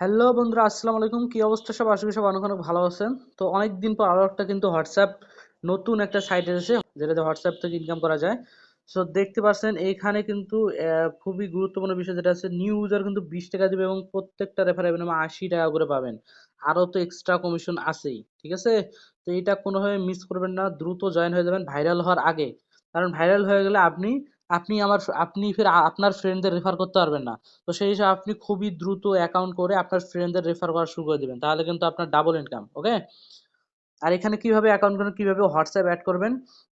Hello বন্ধুরা, আসসালামু আলাইকুম। কি অবস্থা সব? আশা করি সব অনেক অনেক ভালো আছেন। তো অনেকদিন পর আরো একটা কিন্তু হোয়াটসঅ্যাপ নতুন একটা সাইট এসেছে, যেটাতে হোয়াটসঅ্যাপ থেকে ইনকাম করা যায়। সো দেখতে পাচ্ছেন এইখানে কিন্তু খুবই গুরুত্বপূর্ণ বিষয় যেটা আছে, নিউ ইউজার কিন্তু 20 টাকা দিবে এবং প্রত্যেকটা রেফারেল 80 টাকা করে পাবেন। আরো তো এক্সট্রা কমিশন আছেই, ঠিক আছে? তো এটা কোনোভাবে মিস করবেন না, দ্রুত জয়েন হয়ে যাবেন ভাইরাল হওয়ার আগে। কারণ ভাইরাল হয়ে গেলে আপনি আপনি আমার আপনি ফের আপনার ফ্রেন্ডদের রেফার করতে পারবেন না। তো সেই হিসাবে আপনি খুবই দ্রুত অ্যাকাউন্ট করে আপনার ফ্রেন্ডদের রেফার করা শুরু করে দিবেন, তাহলে কিন্তু আপনার ডাবল ইনকাম। ওকে? আর এখানে কিভাবে অ্যাকাউন্ট করবেন, কিভাবে হোয়াটসঅ্যাপ অ্যাড করবেন,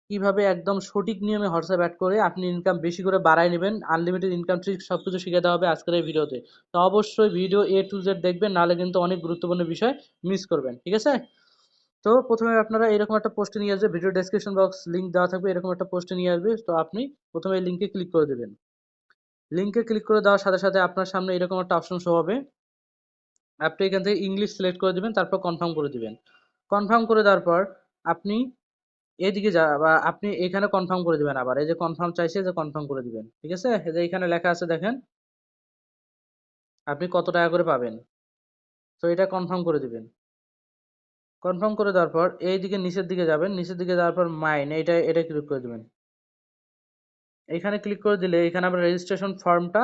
কিভাবে একদম সঠিক নিয়মে হোয়াটসঅ্যাপ অ্যাড করে আপনি ইনকাম বেশি করে বাড়ায় নেবেন, আনলিমিটেড ইনকাম ট্রিক সবকিছু শিখে দেওয়া হবে আজকের এই ভিডিওতে। তো অবশ্যই ভিডিও এ টু জেড দেখবেন, নাহলে কিন্তু অনেক গুরুত্বপূর্ণ বিষয় মিস করবেন, ঠিক আছে? তো প্রথমে আপনারা এরকম একটা পোস্টে নিয়ে আসবে, ভিডিও ডেসক্রিপশন বক্স লিংক দেওয়া থাকবে, এরকম একটা পোস্টে নিয়ে আসবে। তো আপনি প্রথমে এই লিংকে ক্লিক করে দেবেন। লিংকে ক্লিক করে দেওয়ার সাথে সাথে আপনার সামনে এরকম একটা অপশন শো হবে। আপনি এখান থেকে ইংলিশ সিলেক্ট করে দিবেন, তারপর কনফার্ম করে দিবেন। কনফার্ম করে দেওয়ার পর আপনি এদিকে বা আপনি এখানে কনফার্ম করে দিবেন। আবার এই যে কনফার্ম চাইছে, যে কনফার্ম করে দিবেন, ঠিক আছে? এই যে এখানে লেখা আছে দেখেন আপনি কত টাকা করে পাবেন। তো এটা কনফার্ম করে দিবেন। কনফার্ম করে দেওয়ার পর এইদিকে নিচের দিকে যাবেন, নিচের দিকে যাওয়ার পর মাইন এটা ক্লিক করে দিবেন। এখানে ক্লিক করে দিলে এখানে আপনার রেজিস্ট্রেশন ফর্মটা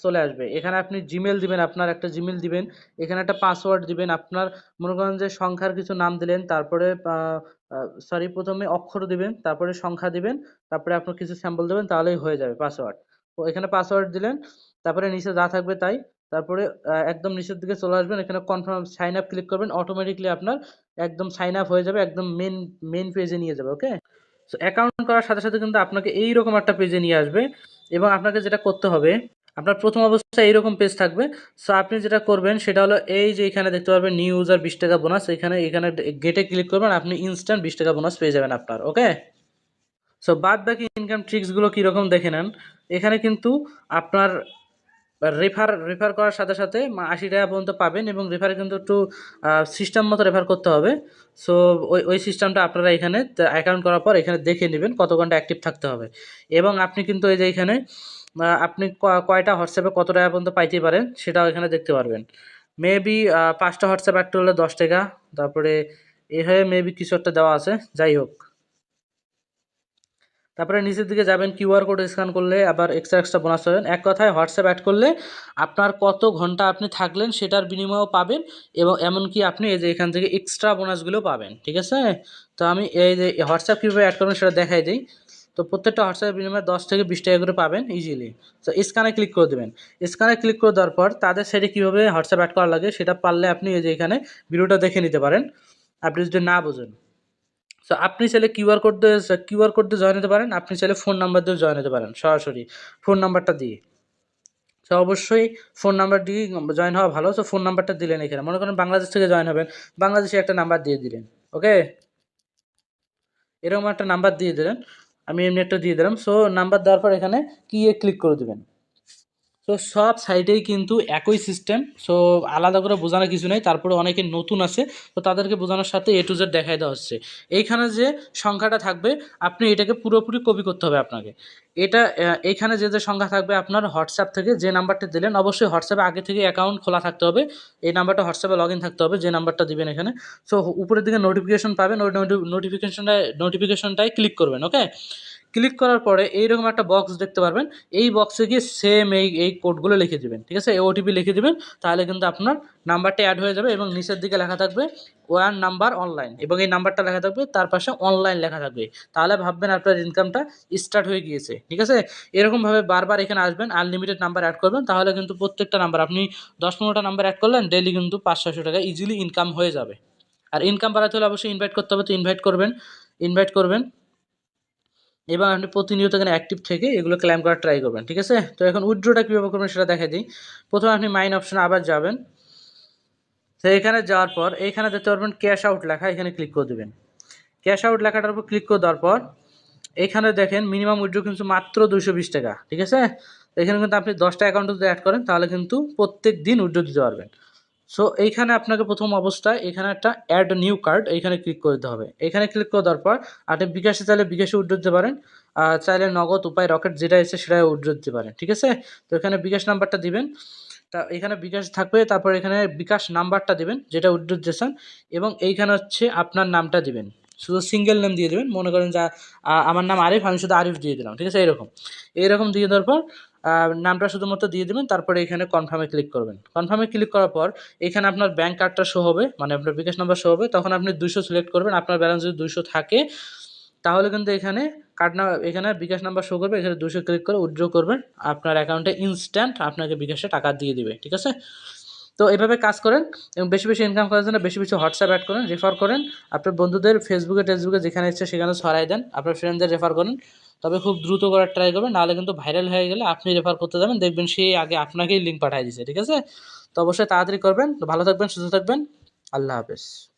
চলে আসবে। এখানে আপনি জিমেল দিবেন, আপনার একটা জিমেল দিবেন, এখানে একটা পাসওয়ার্ড দিবেন। আপনার মনে করেন যে সংখ্যার কিছু নাম দিলেন, তারপরে সরি প্রথমে অক্ষর দিবেন, তারপরে সংখ্যা দিবেন, তারপরে আপনার কিছু স্যাম্পল দেবেন, তাহলেই হয়ে যাবে পাসওয়ার্ড। তো এখানে পাসওয়ার্ড দিলেন, তারপরে নিচে যা থাকবে তাই। তারপরে একদম নিচের দিকে চলে আসবেন, এখানে কনফার্ম সাইন আপ ক্লিক করবেন, অটোমেটিকলি আপনার একদম সাইন আপ হয়ে যাবে, একদম মেন পেজে নিয়ে যাবে। ওকে? সো অ্যাকাউন্ট করার সাথে সাথে কিন্তু আপনাকে এইরকম একটা পেজে নিয়ে আসবে, এবং আপনাকে যেটা করতে হবে, আপনার প্রথম অবস্থায় এইরকম পেজ থাকবে। সো আপনি যেটা করবেন সেটা হলো, এই যে এখানে দেখতে পারবেন নিউ ইউজার 20 টাকা বোনাস, এখানে এখানে গেটে ক্লিক করবেন, আপনি ইনস্ট্যান্ট 20 টাকা বোনাস পেয়ে যাবেন আপনার। ওকে? সো বাদ বাকি ইনকাম ট্রিক্সগুলো কীরকম দেখে নেন। এখানে কিন্তু আপনার রেফার করার সাথে সাথে 80 টাকা পর্যন্ত পাবেন, এবং রেফারে কিন্তু একটু সিস্টেম মতো রেফার করতে হবে। সো ওই সিস্টেমটা আপনারা এখানে অ্যাকাউন্ট করার পর এখানে দেখে নেবেন কত ঘন্টা অ্যাক্টিভ থাকতে হবে। এবং আপনি কিন্তু এই যে এখানে আপনি কয়টা হোয়াটসঅ্যাপে কত টাকা পর্যন্ত পাইতে পারেন সেটাও এখানে দেখতে পারবেন। মেবি 5টা হোয়াটসঅ্যাপ অ্যাড করলে 10 টাকা, তারপরে এভাবে মেবি কিছু একটা দেওয়া আছে, যাই হোক। তারপরে নিচের দিকে যাবেন, কিউআর কোড স্ক্যান করলে আবার এক্সট্রা বোনাস পাবেন। এক কথায় হোয়াটসঅ্যাপ অ্যাড করলে আপনার কত ঘন্টা আপনি থাকলেন সেটার বিনিময়েও পাবেন, এবং এমনকি আপনি এই যে এখান থেকে এক্সট্রা বোনাসগুলো পাবেন, ঠিক আছে? তো আমি এই যে হোয়াটসঅ্যাপ কীভাবে অ্যাড করবেন সেটা দেখাই দিই। তো প্রত্যেকটা হোয়াটসঅ্যাপের বিনিময়ে 10 থেকে 20 টাকা করে পাবেন ইজিলি। তো স্ক্যানে ক্লিক করে দেবেন। স্ক্যানে ক্লিক করে দেওয়ার পর তাদের সাইডে কীভাবে হোয়াটসঅ্যাপ অ্যাড করা লাগে সেটা পারলে আপনি এই যে এখানে ভিডিওটা দেখে নিতে পারেন, আপনি যদি না বোঝেন। সো আপনি চাইলে কিউআর কোড দিয়ে জয়েন হতে পারেন, আপনি চাইলে ফোন নাম্বার দিয়েও জয়েন হতে পারেন, সরাসরি ফোন নাম্বারটা দিয়ে। সো অবশ্যই ফোন নাম্বার দিয়ে জয়েন হওয়া ভালো। সো ফোন নাম্বারটা দিলেন, এখানে মনে করেন বাংলাদেশ থেকে জয়েন হবেন, বাংলাদেশে একটা নাম্বার দিয়ে দিলেন। ওকে? এরকম একটা নাম্বার দিয়ে দিলেন, আমি এমনি একটা দিয়ে দিলাম। সো নাম্বার দেওয়ার পর এখানে কি এ ক্লিক করে দেবেন। তো সব সাইটেই কিন্তু একই সিস্টেম, সো আলাদা করে বোঝানোর কিছু নেই। তারপরে অনেকে নতুন আছে, তো তাদেরকে বোঝানোর সাথে এ টু জেড দেখাই দেওয়া হচ্ছে। এইখানে যে সংখ্যাটা থাকবে আপনি এটাকে পুরোপুরি কপি করতে হবে আপনাকে। এটা এইখানে যে সংখ্যা থাকবে আপনার হোয়াটসঅ্যাপ থেকে যে নাম্বারটা দিলেন, অবশ্যই হোয়াটসঅ্যাপে আগে থেকে অ্যাকাউন্ট খোলা থাকতে হবে, এই নাম্বারটা হোয়াটসঅ্যাপে লগ ইন থাকতে হবে যে নাম্বারটা দিবেন এখানে। সো উপরের দিকে নোটিফিকেশন পাবেন, ওই নোটিফিকেশনটায় ক্লিক করবেন। ওকে? ক্লিক করার পরে এইরকম একটা বক্স দেখতে পারবেন, এই বক্সে গিয়ে সেম এই কোডগুলো লিখে দেবেন, ঠিক আছে? এই ওটিপি লিখে দেবেন, তাহলে কিন্তু আপনার নাম্বারটা অ্যাড হয়ে যাবে, এবং নিচের দিকে লেখা থাকবে ওয়ান নাম্বার অনলাইন, এবং এই নাম্বারটা লেখা থাকবে, তার পাশে অনলাইন লেখা থাকবে। তাহলে ভাববেন আপনার ইনকামটা স্টার্ট হয়ে গিয়েছে, ঠিক আছে? এরকমভাবে বারবার এখানে আসবেন, আনলিমিটেড নাম্বার অ্যাড করবেন, তাহলে কিন্তু প্রত্যেকটা নাম্বার আপনি 10-15টা নাম্বার অ্যাড করলেন, ডেইলি কিন্তু 500-600 টাকা ইজিলি ইনকাম হয়ে যাবে। আর ইনকাম বাড়াতে হলে অবশ্যই ইনভাইট করতে হবে, তো ইনভাইট করবেন এবং আপনি প্রতিনিয়ত এখানে অ্যাক্টিভ থেকে এগুলো ক্লেম করার ট্রাই করবেন, ঠিক আছে? তো এখন উইথড্রটা কীভাবে করবেন সেটা দেখাই দিই। প্রথমে আপনি মাইন অপশনে আবার যাবেন। তো এখানে যাওয়ার পর এইখানে দেখতে পারবেন ক্যাশ আউট লেখা, এখানে ক্লিক করে দেবেন। ক্যাশ আউট লেখাটার উপর ক্লিক করে দেওয়ার পর এখানে দেখেন মিনিমাম উইথড্র কিন্তু মাত্র 220 টাকা, ঠিক আছে? এখানে কিন্তু আপনি 10টা অ্যাকাউন্ট যদি অ্যাড করেন তাহলে কিন্তু প্রত্যেক দিন উইথড্র দিতে পারবেন। সো এইখানে আপনাকে প্রথম অবস্থায় এখানে একটা অ্যাড নিউ কার্ড, এইখানে ক্লিক করে দিতে হবে। এখানে ক্লিক করে দেওয়ার পর আপনি বিকাশে চাইলে বিকাশে উইথড্র দিতে পারেন, চাইলে নগদ উপায় রকেট যেটা এসে সেটাই উইথড্র দিতে পারেন, ঠিক আছে? তো এখানে বিকাশ নাম্বারটা দিবেন, তা এখানে বিকাশ থাকবে, তারপর এখানে বিকাশ নাম্বারটা দিবেন যেটা উইথড্র দিয়েছেন, এবং এইখানে হচ্ছে আপনার নামটা দিবেন, শুধু সিঙ্গেল নেম দিয়ে দেবেন। মনে করেন যে আমার নাম আরিফ, আমি শুধু আরিফ দিয়ে দিলাম, ঠিক আছে? এইরকম দিয়ে দেওয়ার পর নামটা শুধুমাত্র দিয়ে দেবেন, তারপরে এখানে কনফার্মে ক্লিক করবেন। কনফার্মে ক্লিক করার পর এখানে আপনার ব্যাঙ্ক কার্ডটা শো হবে, মানে আপনার বিকাশ নাম্বার শো হবে। তখন আপনি 200 সিলেক্ট করবেন, আপনার ব্যালেন্স যদি 200 থাকে তাহলে কিন্তু এখানে এখানে বিকাশ নাম্বার শো করবে, এখানে 200 ক্লিক করে উইথড্র করবেন, আপনার অ্যাকাউন্টে ইনস্ট্যান্ট আপনাকে বিকাশে টাকা দিয়ে দিবে, ঠিক আছে? তো এভাবে কাজ করেন, এবং বেশি বেশি ইনকাম করার জন্য বেশি বেশি হোয়াটসঅ্যাপ অ্যাড করেন, রেফার করেন, আপনার বন্ধুদের ফেসবুকে টেসবুকে যেখানে ইচ্ছে সেখানে ছড়াই দেন, আপনার ফ্রেন্ডদের রেফার করেন। তবে খুব দ্রুত করার ট্রাই করবেন, নাহলে কিন্তু ভাইরাল হয়ে গেলে আপনি রেফার করতে যাবেন, দেখবেন সেই আগে আপনাকেই লিঙ্ক পাঠিয়ে দিয়েছে, ঠিক আছে? তো অবশ্যই তাড়াতাড়ি করবেন। তো ভালো থাকবেন, সুস্থ থাকবেন, আল্লাহ হাফেজ।